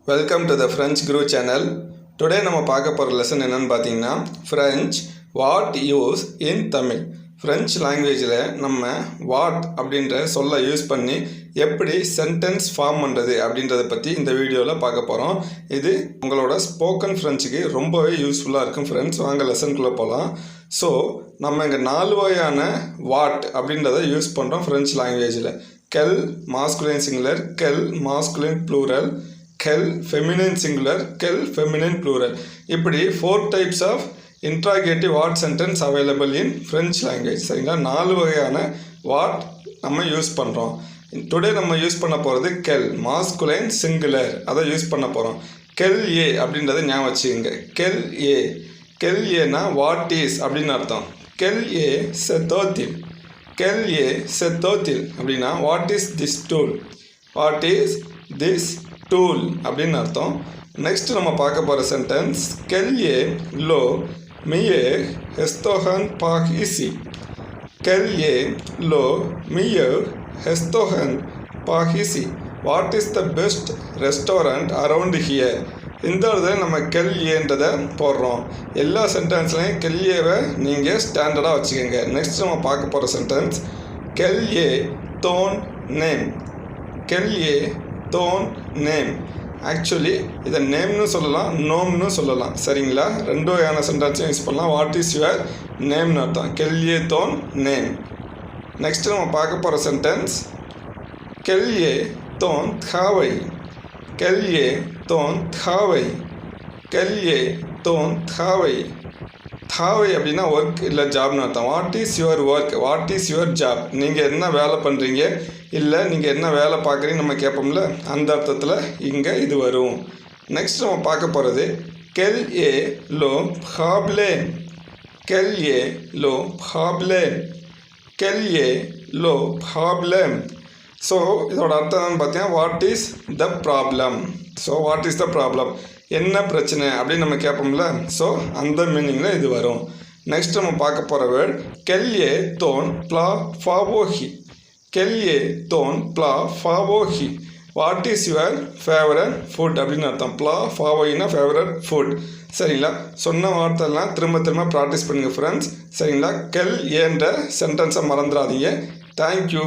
Welcome to the frenchguru channel. Today நம்ம பார்க்க போற lesson என்னன்னு பாத்தீங்கன்னா French what use in Tamil. French languageல நம்ம what அப்படிங்கற சொல்ல யூஸ் பண்ணி எப்படி sentence ஃபார்ம் பண்றது அப்படிங்கறத பத்தி இந்த வீடியோல பார்க்க போறோம். இது உங்களோட spoken Frenchக்கு ரொம்பவே யூஸ்ஃபுல்லா இருக்கும் friends. வாங்க லெசன்க்குள்ள போலாம். சோ நம்ம இங்க நாலு வகையான what அப்படிங்கறத யூஸ் பண்றோம் French languageல. Quel masculine singular, quel masculine plural, quel feminine singular, quel feminine plural. இப்படி 4 types of interrogative what sentence available in French language. சரிங்களா, நாலு வகையான what நம்ம யூஸ் பண்றோம். டுடே நம்ம யூஸ் பண்ண போறது quel masculine singular, அதை யூஸ் பண்ண போறோம். quel est அப்படின்றதை ஞாபகம் வச்சுக்கங்க. quel est னா what is அப்படின்னு அர்த்தம். quel est cet outil, quel est cet outil அப்படின்னா what is this tool, what is this tool அப்படின்னு அர்த்தம். நெக்ஸ்ட் நம்ம பார்க்க போற sentence quel est le meilleur restaurant par ici. quel est le meilleur restaurant par ici. what is the best restaurant around here. இந்த இடத்துல நம்ம quel est-ன்றதை போடுறோம். எல்லா சென்டென்ஸ்லையும் quel est-வை நீங்கள் ஸ்டாண்டர்டாக வச்சுக்கோங்க. நெக்ஸ்ட் நம்ம பார்க்க போகிற sentence quel est ton name. quel est ton name. Actually இதை நேம்னு சொல்லலாம், நோம்னு சொல்லலாம். சரிங்களா, ரெண்டு வகையான சென்டென்ஸும் யூஸ் பண்ணலாம். வாட் இஸ் யுவர் நேம்னு அர்த்தம். quel est ton name. Next நம்ம பார்க்க போகிற sentence quel est ton travail. quel est ton travail. quel est ton travail. travail அப்படின்னா ஒர்க் இல்லை ஜாப்னு அர்த்தம். What is your work, what is your job. நீங்கள் என்ன வேலை பண்ணுறீங்க, இல்லை நீங்கள் என்ன வேலை பார்க்குறீங்க நம்ம கேட்போம்ல, அந்த அர்த்தத்தில் இங்கே இது வரும். நெக்ஸ்ட் நம்ம பார்க்க போகிறது quel est le problème. quel est le problème. quel est le problème. So இதோட அர்த்தம் பார்த்தீங்கன்னா what is the problem. So what is the problem, என்ன பிரச்சனை அப்படின்னு நம்ம கேட்போம்ல, ஸோ அந்த மீனிங்கில் இது வரும். நெக்ஸ்ட் நம்ம பார்க்க போகிற word quel est ton plat favori. quel est ton plat favori. What is your favourite food அப்படின்னு அர்த்தம். plat favoriனா ஃபேவரட் ஃபுட். சரிங்களா, சொன்ன வார்த்தைலாம் திரும்ப திரும்ப ப்ராக்டிஸ் பண்ணுங்கள் ஃப்ரெண்ட்ஸ். சரிங்களா, quel est-ன்ற சென்டென்ஸை மறந்துடாதீங்க. தேங்க்யூ.